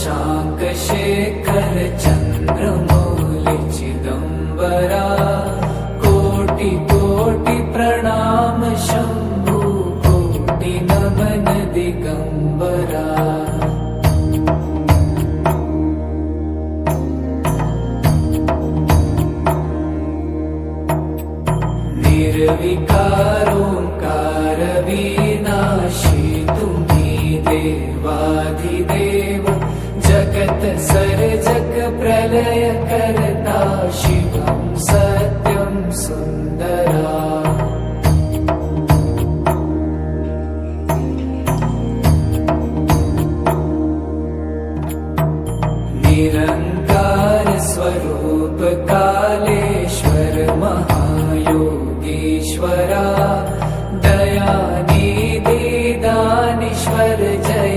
शशांक शेखर चंद्रमौलि चिदंबरा कोटि कोटि प्रणाम शंभु कोटि नमन दिगंबरा। निर्विकारोंकार विनाशी तुम्ही देवाधिदेव जगत सर्जक प्रलय करता शिवं सत्यं सुंदरा। निरंकार स्वरूप कालेश्वर महायोगीश्वरा दयानिधि दानीश्वर जय